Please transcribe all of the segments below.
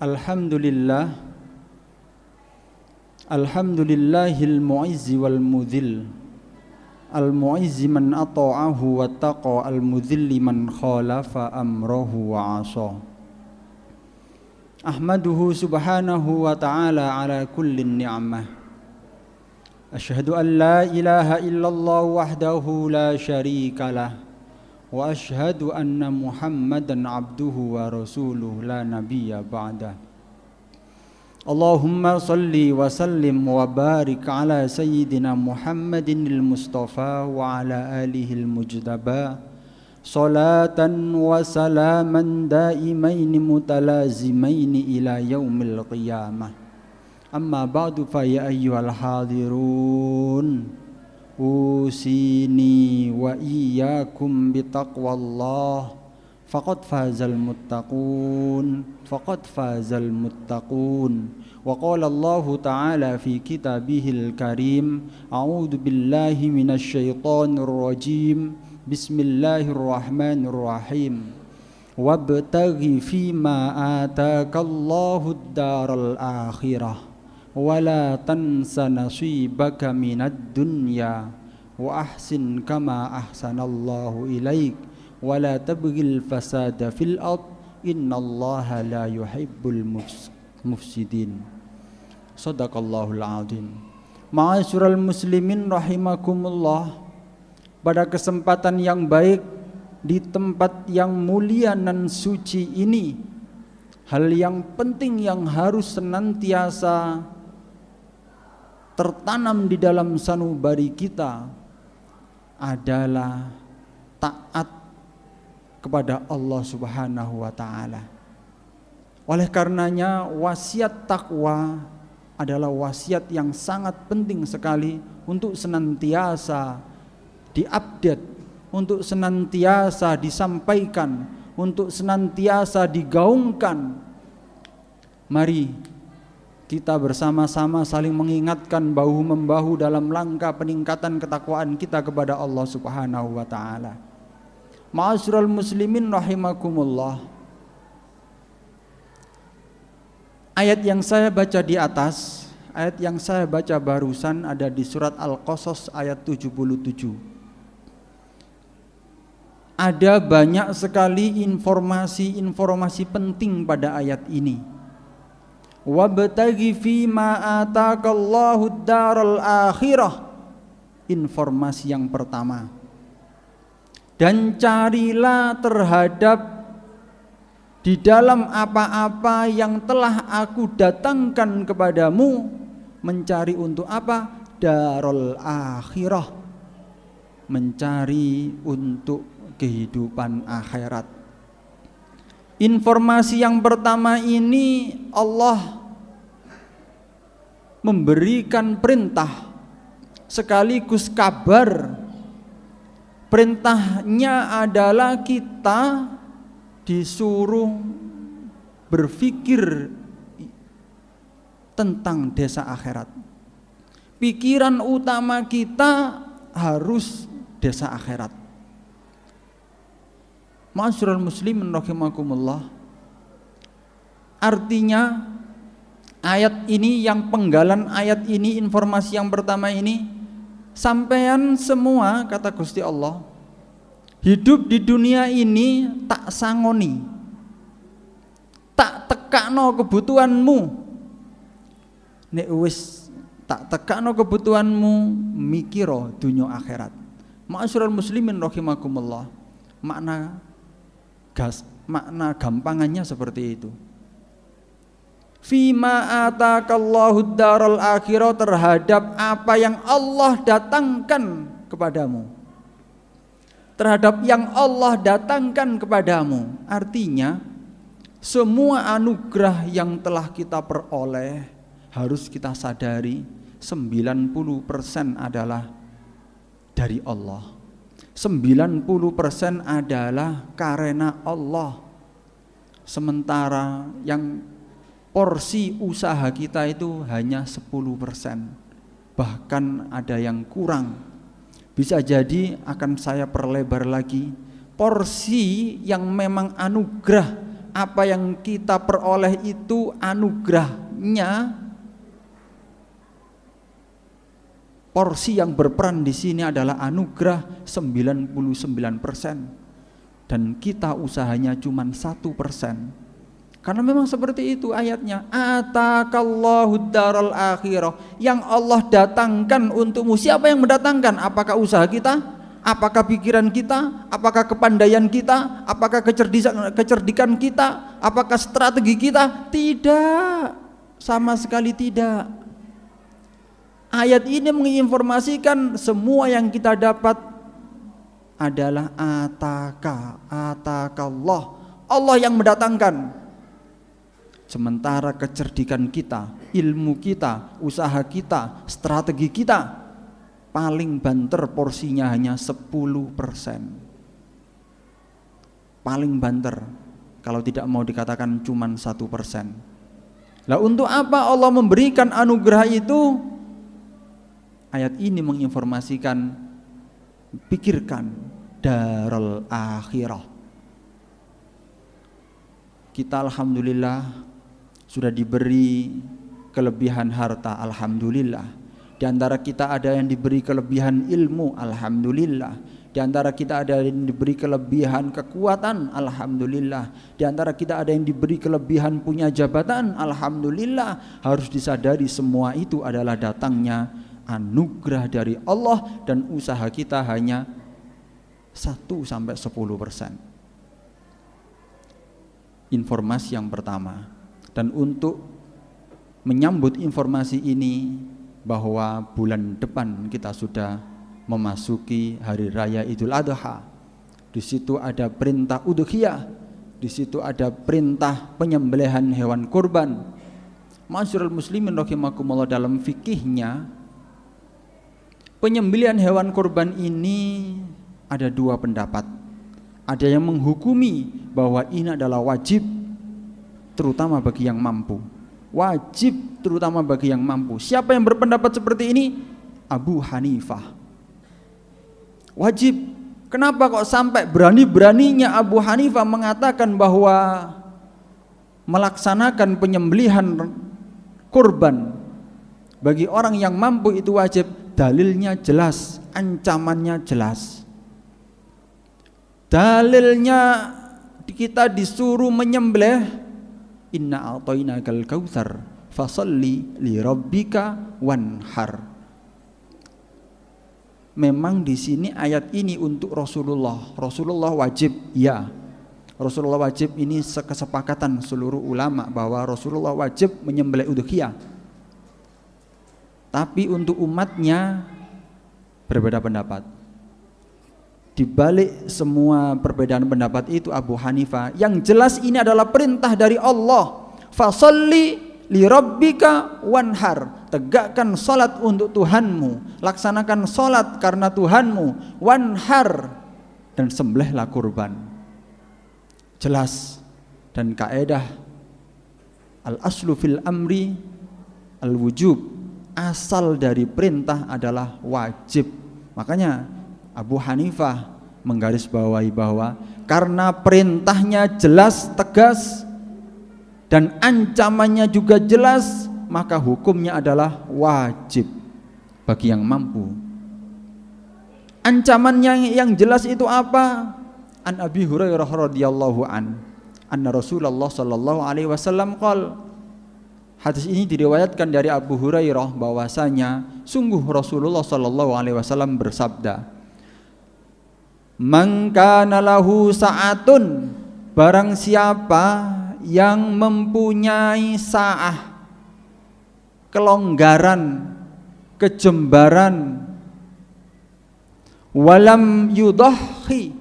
Alhamdulillah, alhamdulillahil mu'izzi wal mudhil, al mu'izzi man ata'ahu wa taqa, al mudhilli man khalafa amrahu wa asa. Ahmaduhu subhanahu wa ta'ala ala kulli ni'mah. Ashhadu an la ilaha illallah wahdahu la syarika lah, wa ashhadu anna Muhammadan abduhu wa rasuluh la nabiyya ba'dah. Allahumma salli wa sallim wa barik ala sayyidina Muhammadin al-Mustafa wa ala alihi al-mujtaba, salatan wa salaman daimaini mutalazimaini ila yaumil qiyamah. Amma ba'du fa ya ayyuhal hadirun, usini wa iyyakum bitaqwallah, faqad fazal muttaqun, wa qala Allah ta'ala fi kitabihil karim, a'udzu billahi minasy syaithanir rajim, bismillahirrahmanirrahim, wabtaghi fima atakallahu ad-daral akhirah wala tansa nasibaka minad dunya wa ahsin kama ahsanallahu ilaik wala tabghil fasada fil ard innallaha la yuhibbul mufsidin. Shadaqallahul azim. Ma'asyiral muslimin rahimakumullah, pada kesempatan yang baik di tempat yang mulia dan suci ini, hal yang penting yang harus senantiasa tertanam di dalam sanubari kita adalah taat kepada Allah Subhanahu wa ta'ala. Oleh karenanya wasiat takwa adalah wasiat yang sangat penting sekali untuk senantiasa diupdate, untuk senantiasa disampaikan, untuk senantiasa digaungkan. Mari kita bersama-sama saling mengingatkan bahu-membahu dalam langkah peningkatan ketakwaan kita kepada Allah Subhanahu wa ta'ala. Ma'asyiral muslimin rahimakumullah, ayat yang saya baca di atas, ayat yang saya baca barusan ada di surat Al-Qasas ayat 77. Ada banyak sekali informasi-informasi penting pada ayat ini. Wabtaghi fima atakallahu ad-daral akhirah, informasi yang pertama, dan carilah terhadap di dalam apa-apa yang telah aku datangkan kepadamu, mencari untuk apa? Darul akhirah, mencari untuk kehidupan akhirat. Informasi yang pertama ini Allah memberikan perintah sekaligus kabar. Perintahnya adalah kita disuruh berpikir tentang desa akhirat. Pikiran utama kita harus desa akhirat. Ma'asyiral muslimin rahimakumullah, artinya ayat ini, yang penggalan ayat ini, informasi yang pertama ini, sampean semua, kata Gusti Allah, hidup di dunia ini tak sangoni, tak tekakno kebutuhanmu. Nek wis tak tekakno kebutuhanmu, mikiro dunya akhirat. Ma'asyiral muslimin rahimakumullah, makna gampangannya seperti itu. Fima atakallahu daral akhirah, terhadap apa yang Allah datangkan kepadamu, terhadap yang Allah datangkan kepadamu. Artinya semua anugerah yang telah kita peroleh harus kita sadari 90% adalah dari Allah, 90% adalah karena Allah. Sementara yang porsi usaha kita itu hanya 10%, bahkan ada yang kurang. Bisa jadi akan saya perlebar lagi, porsi yang memang anugerah apa yang kita peroleh itu anugerahnya. Porsi yang berperan di sini adalah anugerah 99%, dan kita usahanya cuma 1%. Karena memang seperti itu ayatnya. Atakallahu daral akhirah, yang Allah datangkan untukmu. Siapa yang mendatangkan? Apakah usaha kita? Apakah pikiran kita? Apakah kepandaian kita? Apakah kecerdikan kita? Apakah strategi kita? Tidak, sama sekali tidak. Ayat ini menginformasikan semua yang kita dapat adalah atakallah, Allah yang mendatangkan. Sementara kecerdikan kita, ilmu kita, usaha kita, strategi kita paling banter porsinya hanya 10%. Paling banter, kalau tidak mau dikatakan cuma 1%. Lah untuk apa Allah memberikan anugerah itu? Ayat ini menginformasikan, pikirkan daral akhirah. Kita alhamdulillah sudah diberi kelebihan harta, alhamdulillah. Di antara kita ada yang diberi kelebihan ilmu, alhamdulillah. Di antara kita ada yang diberi kelebihan kekuatan, alhamdulillah. Di antara kita ada yang diberi kelebihan punya jabatan, alhamdulillah. Harus disadari semua itu adalah datangnya anugerah dari Allah, dan usaha kita hanya 1-10%. Informasi yang pertama. Dan untuk menyambut informasi ini, bahwa bulan depan kita sudah memasuki hari raya Idul Adha. Di situ ada perintah udhiyah, di situ ada perintah penyembelihan hewan kurban. Ma'asyiral muslimin rahimakumullah, dalam fikihnya penyembelihan hewan kurban ini ada dua pendapat. Ada yang menghukumi bahwa ini adalah wajib, terutama bagi yang mampu. Wajib terutama bagi yang mampu. Siapa yang berpendapat seperti ini? Abu Hanifah. Wajib. Kenapa kok sampai berani-beraninya Abu Hanifah mengatakan bahwa melaksanakan penyembelihan kurban bagi orang yang mampu itu wajib? Dalilnya jelas, ancamannya jelas. Dalilnya kita disuruh menyembelih, inna a'tainakal kautsar fasalli li rabbika wanhar. Memang di sini ayat ini untuk Rasulullah. Rasulullah wajib, ya. Rasulullah wajib, ini kesepakatan seluruh ulama bahwa Rasulullah wajib menyembelih udhiyah. Tapi untuk umatnya berbeda pendapat. Di balik semua perbedaan pendapat itu Abu Hanifah, yang jelas ini adalah perintah dari Allah. Fasalli li rabbika wanhar. Tegakkan salat untuk Tuhanmu, laksanakan salat karena Tuhanmu. Wanhar, dan sembelihlah kurban. Jelas. Dan kaidah al-aslu fil amri al-wujub. Asal dari perintah adalah wajib. Makanya Abu Hanifah menggarisbawahi bahwa karena perintahnya jelas, tegas, dan ancamannya juga jelas, maka hukumnya adalah wajib bagi yang mampu. Ancamannya yang jelas itu apa? An Abi Hurairah radhiyallahu anna Rasulullah sallallahu alaihi wasallam qala. Hadis ini diriwayatkan dari Abu Hurairah bahwasanya sungguh Rasulullah sallallahu alaihi wasallam bersabda, "Man kana lahu sa'atun," barang siapa yang mempunyai sa'ah, kelonggaran, kejembaran, walam yudhhi,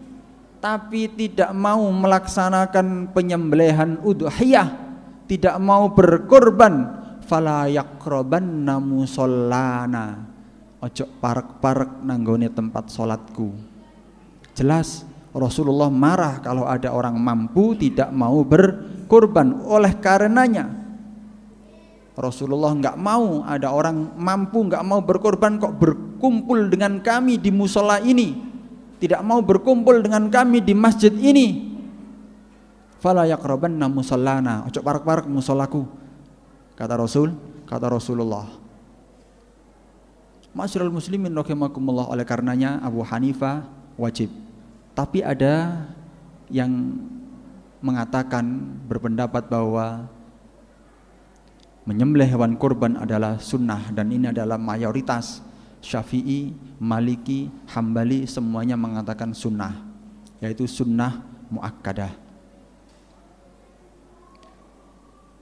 tapi tidak mau melaksanakan penyembelihan udhiyah, tidak mau berkorban, fala yaqrabanna musallana, ojo parek-parek nanggone tempat salatku. Jelas Rasulullah marah kalau ada orang mampu tidak mau berkorban. Oleh karenanya Rasulullah enggak mau ada orang mampu enggak mau berkorban kok berkumpul dengan kami di musola ini, tidak mau berkumpul dengan kami di masjid ini. fala yaqrabanna musallana, ojo parek-parek musolaku, kata Rasulullah. Ma'asyiral muslimin rahimakumullah, oleh karenanya Abu Hanifah wajib. Tapi ada yang mengatakan, berpendapat bahwa menyembelih hewan kurban adalah sunnah, dan ini adalah mayoritas. Syafi'i, Maliki, Hambali semuanya mengatakan sunnah, yaitu sunnah muakkadah.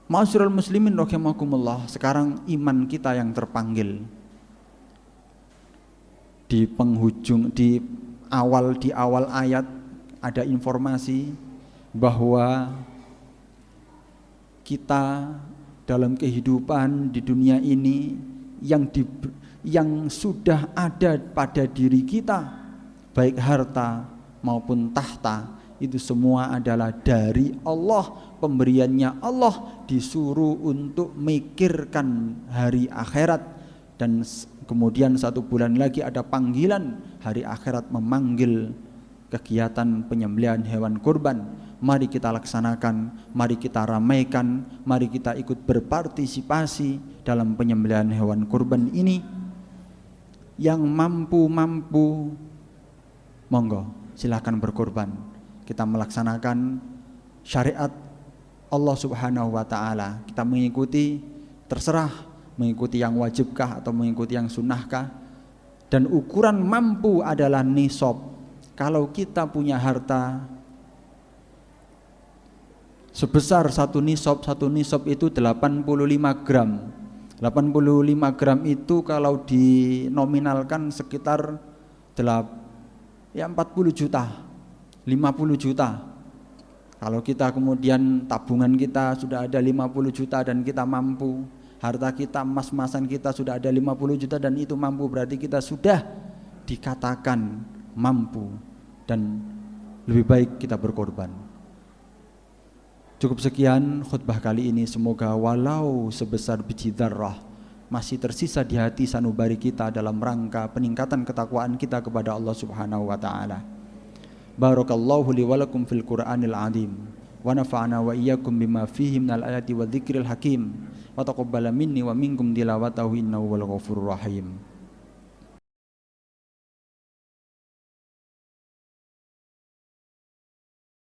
Ma'asyiral muslimin rahimakumullah, sekarang iman kita yang terpanggil. Di penghujung, di awal ayat ada informasi bahwa kita dalam kehidupan di dunia ini yang sudah ada pada diri kita, baik harta maupun tahta, itu semua adalah dari Allah, pemberiannya Allah. Disuruh untuk mikirkan hari akhirat, dan kemudian 1 bulan lagi ada panggilan hari akhirat memanggil kegiatan penyembelihan hewan kurban. Mari kita laksanakan, mari kita ramaikan, mari kita ikut berpartisipasi dalam penyembelihan hewan kurban ini. Yang mampu monggo silakan berkorban. Kita melaksanakan syariat Allah Subhanahu wa ta'ala. Kita mengikuti, terserah mengikuti yang wajibkah atau mengikuti yang sunnahkah. Dan ukuran mampu adalah nisab. Kalau kita punya harta sebesar satu nisab itu 85 gram. 85 gram itu kalau dinominalkan sekitar 40 juta, 50 juta. Kalau kita kemudian tabungan kita sudah ada 50 juta dan kita mampu, harta kita, emas-emasan kita sudah ada 50 juta dan itu mampu, berarti kita sudah dikatakan mampu dan lebih baik kita berkorban. Cukup sekian khutbah kali ini, semoga walau sebesar biji dzarrah masih tersisa di hati sanubari kita dalam rangka peningkatan ketakwaan kita kepada Allah Subhanahu wa taala. Barakallahu li wa lakum fil Qur'anil azim wa nafa'ana wa iyyakum bima fihi minal ayati wa dzikril hakim wa taqabbala minni wa minkum tilawatahu innahu wal ghafurur rahim.